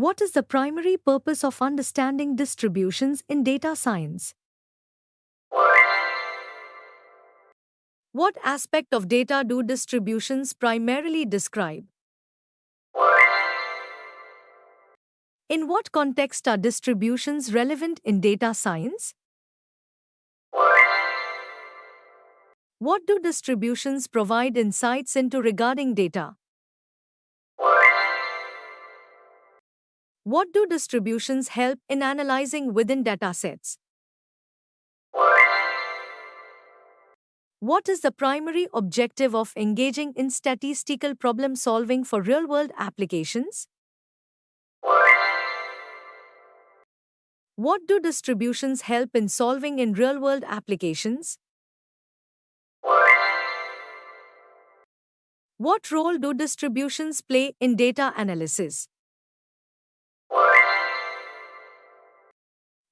What is the primary purpose of understanding distributions in data science? What aspect of data do distributions primarily describe? In what context are distributions relevant in data science? What do distributions provide insights into regarding data? What do distributions help in analyzing within datasets? What is the primary objective of engaging in statistical problem solving for real-world applications? What do distributions help in solving in real-world applications? What role do distributions play in data analysis?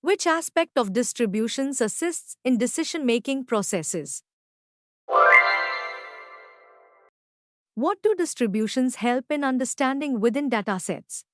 Which aspect of distributions assists in decision-making processes? What do distributions help in understanding within datasets?